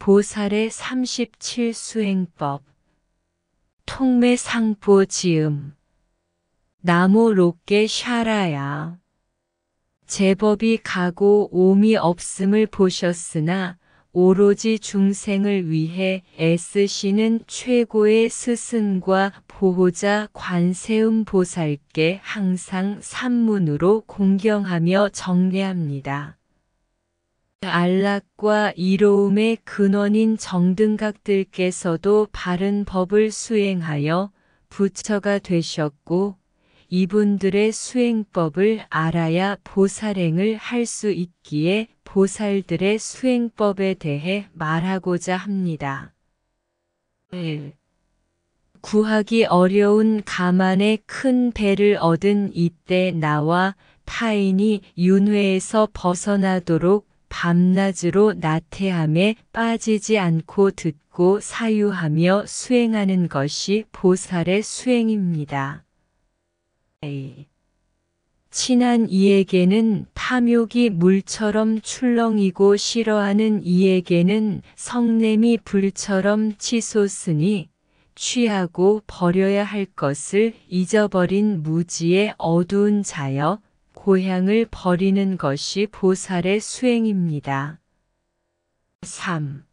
보살의 37수행법 통매상보 지음 나무 롭게 샤라야 제법이 가고 옴이 없음을 보셨으나 오로지 중생을 위해 애쓰시는 최고의 스승과 보호자 관세음 보살께 항상 산문으로 공경하며 정례합니다. 안락과 이로움의 근원인 정등각들께서도 바른 법을 수행하여 부처가 되셨고 이분들의 수행법을 알아야 보살행을 할 수 있기에 보살들의 수행법에 대해 말하고자 합니다. 1. 구하기 어려운 가만의 큰 배를 얻은 이때 나와 타인이 윤회에서 벗어나도록 밤낮으로 나태함에 빠지지 않고 듣고 사유하며 수행하는 것이 보살의 수행입니다. 친한 이에게는 탐욕이 물처럼 출렁이고 싫어하는 이에게는 성냄이 불처럼 치솟으니 취하고 버려야 할 것을 잊어버린 무지의 어두운 자여 고향을 버리는 것이 보살의 수행입니다. 3.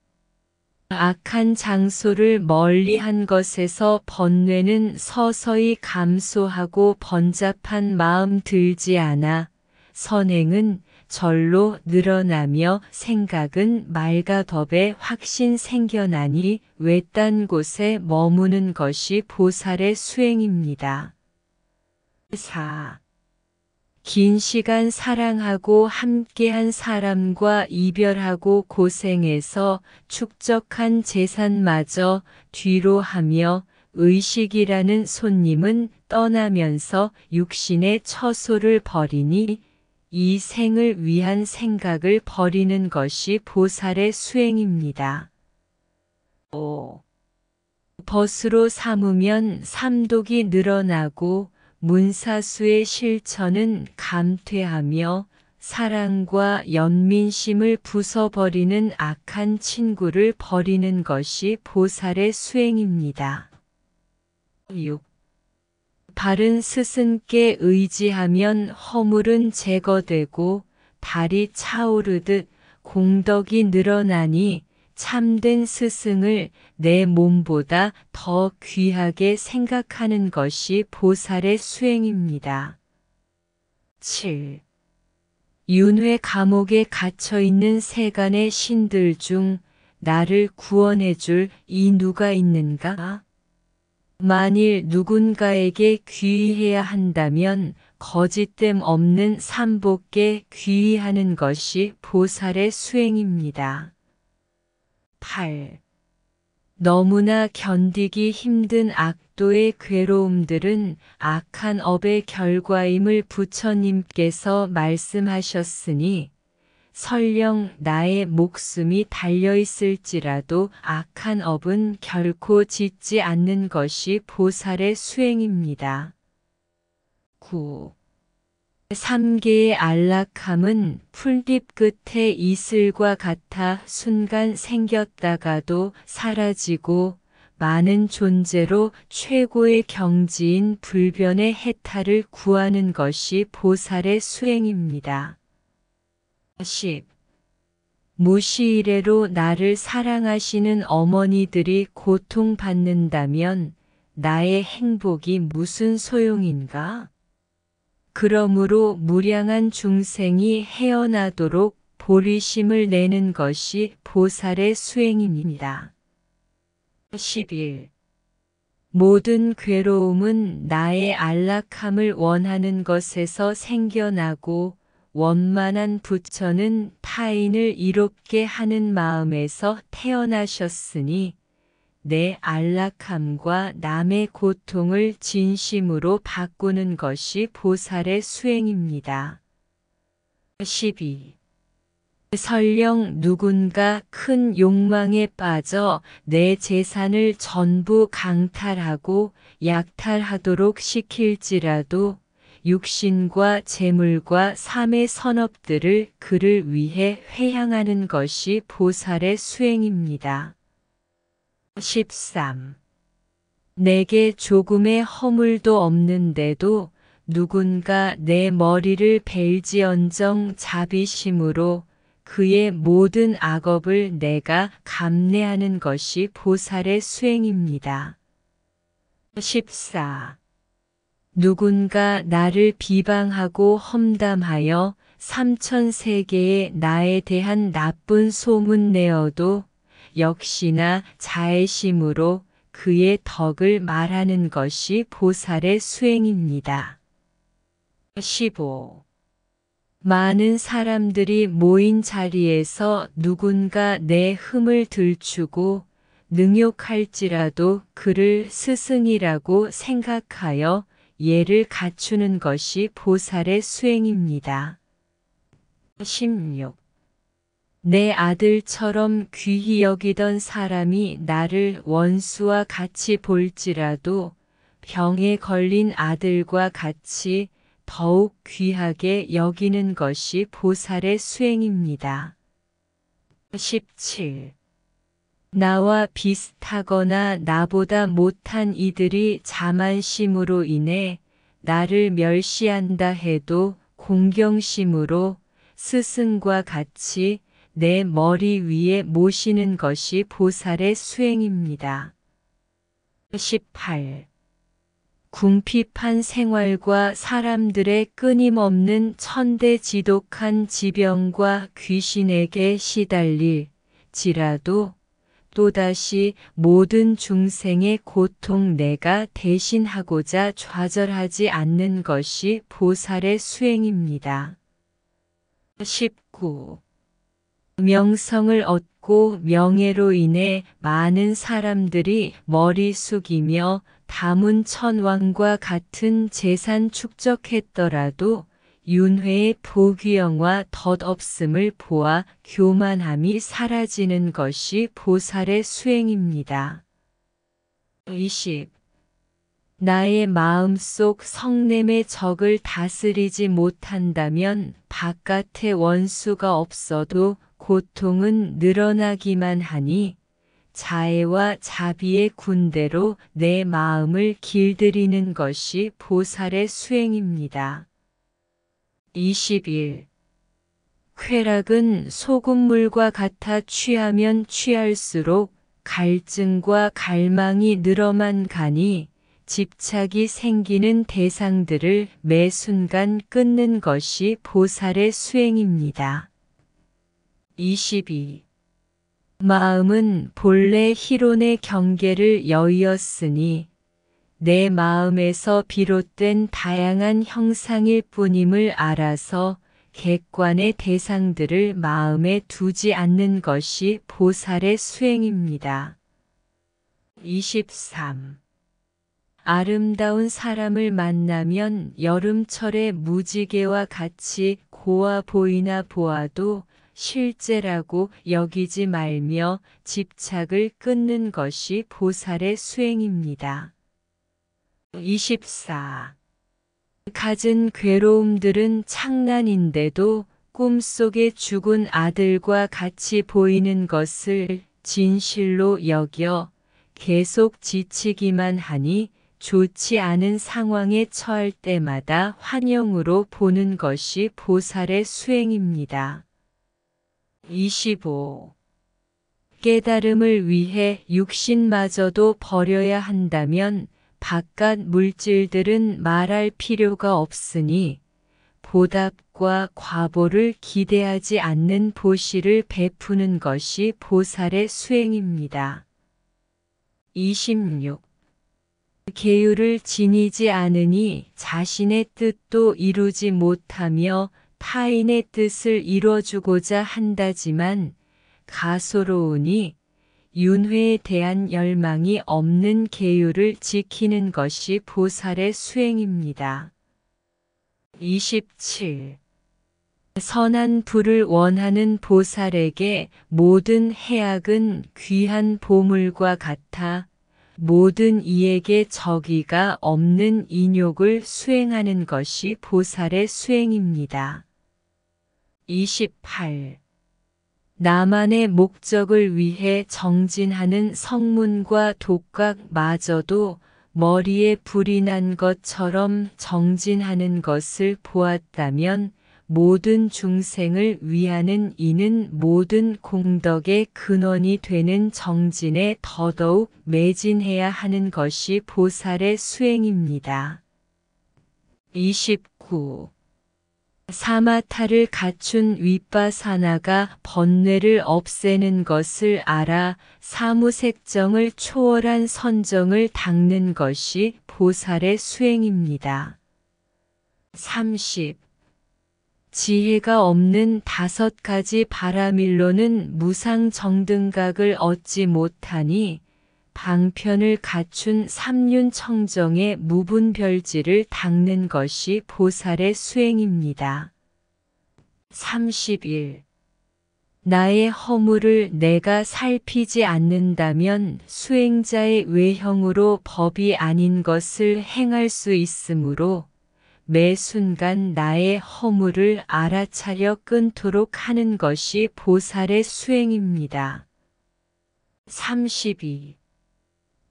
악한 장소를 멀리한 것에서 번뇌는 서서히 감소하고 번잡한 마음 들지 않아 선행은 절로 늘어나며 생각은 맑아덥에 확신 생겨나니 외딴 곳에 머무는 것이 보살의 수행입니다. 4. 긴 시간 사랑하고 함께한 사람과 이별하고 고생해서 축적한 재산마저 뒤로 하며 의식이라는 손님은 떠나면서 육신의 처소를 버리니 이 생을 위한 생각을 버리는 것이 보살의 수행입니다. 5. 벗으로 삼으면 삼독이 늘어나고 문사수의 실천은 감퇴하며 사랑과 연민심을 부숴버리는 악한 친구를 버리는 것이 보살의 수행입니다. 6. 바른 스승께 의지하면 허물은 제거되고 달이 차오르듯 공덕이 늘어나니 참된 스승을 내 몸보다 더 귀하게 생각하는 것이 보살의 수행입니다. 7. 윤회 감옥에 갇혀있는 세간의 신들 중 나를 구원해줄 이 누가 있는가? 만일 누군가에게 귀의해야 한다면 거짓됨 없는 삼복께 귀의하는 것이 보살의 수행입니다. 8. 너무나 견디기 힘든 악도의 괴로움들은 악한 업의 결과임을 부처님께서 말씀하셨으니 설령 나의 목숨이 달려있을지라도 악한 업은 결코 짓지 않는 것이 보살의 수행입니다. 9. 삼계의 안락함은 풀잎 끝에 이슬과 같아 순간 생겼다가도 사라지고 많은 존재로 최고의 경지인 불변의 해탈을 구하는 것이 보살의 수행입니다. 10. 무시이래로 나를 사랑하시는 어머니들이 고통받는다면 나의 행복이 무슨 소용인가? 그러므로 무량한 중생이 헤어나도록 보리심을 내는 것이 보살의 수행입니다. 11. 모든 괴로움은 나의 안락함을 원하는 것에서 생겨나고 원만한 부처는 타인을 이롭게 하는 마음에서 태어나셨으니 내 안락함과 남의 고통을 진심으로 바꾸는 것이 보살의 수행입니다. 12. 설령 누군가 큰 욕망에 빠져 내 재산을 전부 강탈하고 약탈하도록 시킬지라도 육신과 재물과 삶의 선업들을 그를 위해 회향하는 것이 보살의 수행입니다. 13. 내게 조금의 허물도 없는데도 누군가 내 머리를 벨지언정 자비심으로 그의 모든 악업을 내가 감내하는 것이 보살의 수행입니다. 14. 누군가 나를 비방하고 험담하여 삼천세계에 나에 대한 나쁜 소문 내어도 역시나 자애심으로 그의 덕을 말하는 것이 보살의 수행입니다. 15. 많은 사람들이 모인 자리에서 누군가 내 흠을 들추고 능욕할지라도 그를 스승이라고 생각하여 예를 갖추는 것이 보살의 수행입니다. 16. 내 아들처럼 귀히 여기던 사람이 나를 원수와 같이 볼지라도 병에 걸린 아들과 같이 더욱 귀하게 여기는 것이 보살의 수행입니다. 17. 나와 비슷하거나 나보다 못한 이들이 자만심으로 인해 나를 멸시한다 해도 공경심으로 스승과 같이 내 머리 위에 모시는 것이 보살의 수행입니다. 18. 궁핍한 생활과 사람들의 끊임없는 천대지독한 지병과 귀신에게 시달릴지라도 또다시 모든 중생의 고통 내가 대신하고자 좌절하지 않는 것이 보살의 수행입니다. 19. 명성을 얻고 명예로 인해 많은 사람들이 머리 숙이며 다문천왕과 같은 재산 축적했더라도 윤회의 보귀영과 덧없음을 보아 교만함이 사라지는 것이 보살의 수행입니다. 20. 나의 마음속 성냄의 적을 다스리지 못한다면 바깥에 원수가 없어도 고통은 늘어나기만 하니 자애와 자비의 군대로 내 마음을 길들이는 것이 보살의 수행입니다. 21. 쾌락은 소금물과 같아 취하면 취할수록 갈증과 갈망이 늘어만 가니 집착이 생기는 대상들을 매 순간 끊는 것이 보살의 수행입니다. 22. 마음은 본래 희론의 경계를 여의었으니 내 마음에서 비롯된 다양한 형상일 뿐임을 알아서 객관의 대상들을 마음에 두지 않는 것이 보살의 수행입니다. 23. 아름다운 사람을 만나면 여름철의 무지개와 같이 고와 보이나 보아도 실제라고 여기지 말며 집착을 끊는 것이 보살의 수행입니다. 24. 갖은 괴로움들은 창난인데도 꿈속에 죽은 아들과 같이 보이는 것을 진실로 여겨 계속 지치기만 하니 좋지 않은 상황에 처할 때마다 환영으로 보는 것이 보살의 수행입니다. 25. 깨달음을 위해 육신마저도 버려야 한다면 바깥 물질들은 말할 필요가 없으니 보답과 과보를 기대하지 않는 보시를 베푸는 것이 보살의 수행입니다. 26. 계율을 지니지 않으니 자신의 뜻도 이루지 못하며 타인의 뜻을 이뤄주고자 한다지만 가소로우니 윤회에 대한 열망이 없는 계율을 지키는 것이 보살의 수행입니다. 27. 선한 불을 원하는 보살에게 모든 해악은 귀한 보물과 같아 모든 이에게 적의가 없는 인욕을 수행하는 것이 보살의 수행입니다. 28. 나만의 목적을 위해 정진하는 성문과 독각마저도 머리에 불이 난 것처럼 정진하는 것을 보았다면 모든 중생을 위하는 이는 모든 공덕의 근원이 되는 정진에 더더욱 매진해야 하는 것이 보살의 수행입니다. 29. 사마타를 갖춘 윗바사나가 번뇌를 없애는 것을 알아 사무색정을 초월한 선정을 닦는 것이 보살의 수행입니다. 30. 지혜가 없는 5가지 바라밀로는 무상정등각을 얻지 못하니 방편을 갖춘 삼륜청정의 무분별지를 닦는 것이 보살의 수행입니다. 31. 나의 허물을 내가 살피지 않는다면 수행자의 외형으로 법이 아닌 것을 행할 수 있으므로 매 순간 나의 허물을 알아차려 끊도록 하는 것이 보살의 수행입니다. 32.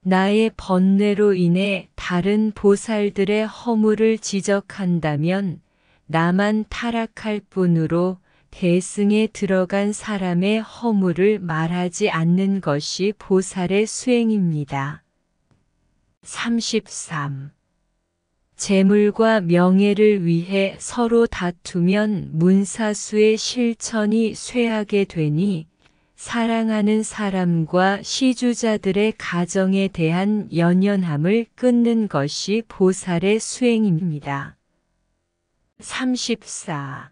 나의 번뇌로 인해 다른 보살들의 허물을 지적한다면 나만 타락할 뿐으로 대승에 들어간 사람의 허물을 말하지 않는 것이 보살의 수행입니다. 33. 재물과 명예를 위해 서로 다투면 문사수의 실천이 쇠하게 되니 사랑하는 사람과 시주자들의 가정에 대한 연연함을 끊는 것이 보살의 수행입니다. 34.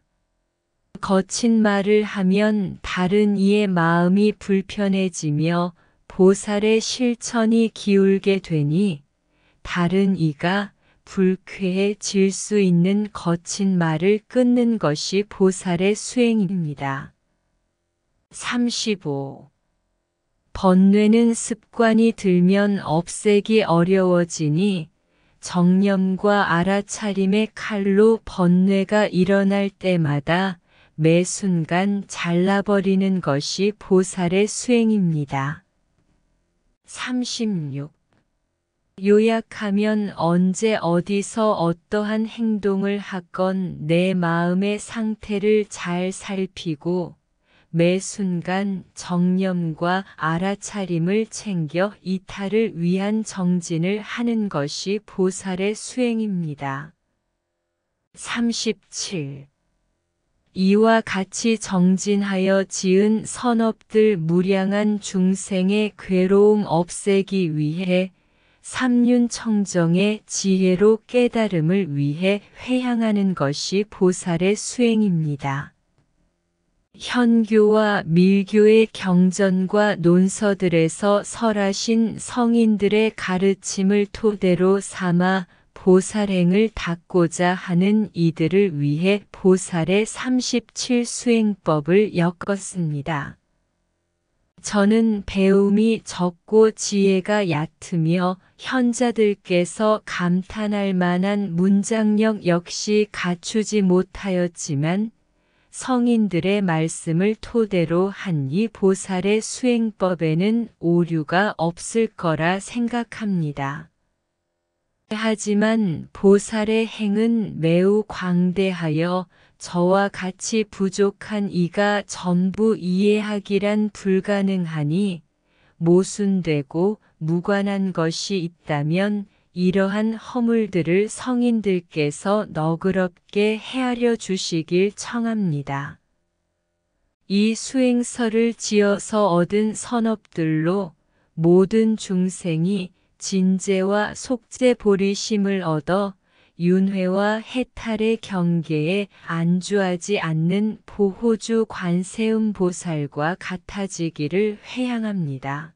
거친 말을 하면 다른 이의 마음이 불편해지며 보살의 실천이 기울게 되니 다른 이가 불쾌해질 수 있는 거친 말을 끊는 것이 보살의 수행입니다. 35. 번뇌는 습관이 들면 없애기 어려워지니 정념과 알아차림의 칼로 번뇌가 일어날 때마다 매 순간 잘라버리는 것이 보살의 수행입니다. 36. 요약하면 언제 어디서 어떠한 행동을 하건 내 마음의 상태를 잘 살피고 매 순간 정념과 알아차림을 챙겨 이타를 위한 정진을 하는 것이 보살의 수행입니다. 37. 이와 같이 정진하여 지은 선업들 무량한 중생의 괴로움 없애기 위해 삼륜청정의 지혜로 깨달음을 위해 회향하는 것이 보살의 수행입니다. 현교와 밀교의 경전과 논서들에서 설하신 성인들의 가르침을 토대로 삼아 보살행을 닦고자 하는 이들을 위해 보살의 37수행법을 엮었습니다. 저는 배움이 적고 지혜가 얕으며 현자들께서 감탄할 만한 문장력 역시 갖추지 못하였지만 성인들의 말씀을 토대로 한 이 보살의 수행법에는 오류가 없을 거라 생각합니다. 하지만 보살의 행은 매우 광대하여 저와 같이 부족한 이가 전부 이해하기란 불가능하니 모순되고 무관한 것이 있다면 이러한 허물들을 성인들께서 너그럽게 헤아려 주시길 청합니다. 이 수행서를 지어서 얻은 선업들로 모든 중생이 진재와 속재 보리심을 얻어 윤회와 해탈의 경계에 안주하지 않는 보호주 관세음 보살과 같아지기를 회향합니다.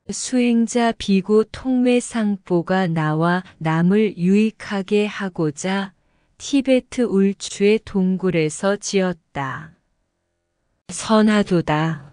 수행자 비구 통매상보가 나와 남을 유익하게 하고자 티베트 울추의 동굴에서 지었다. 선하도다.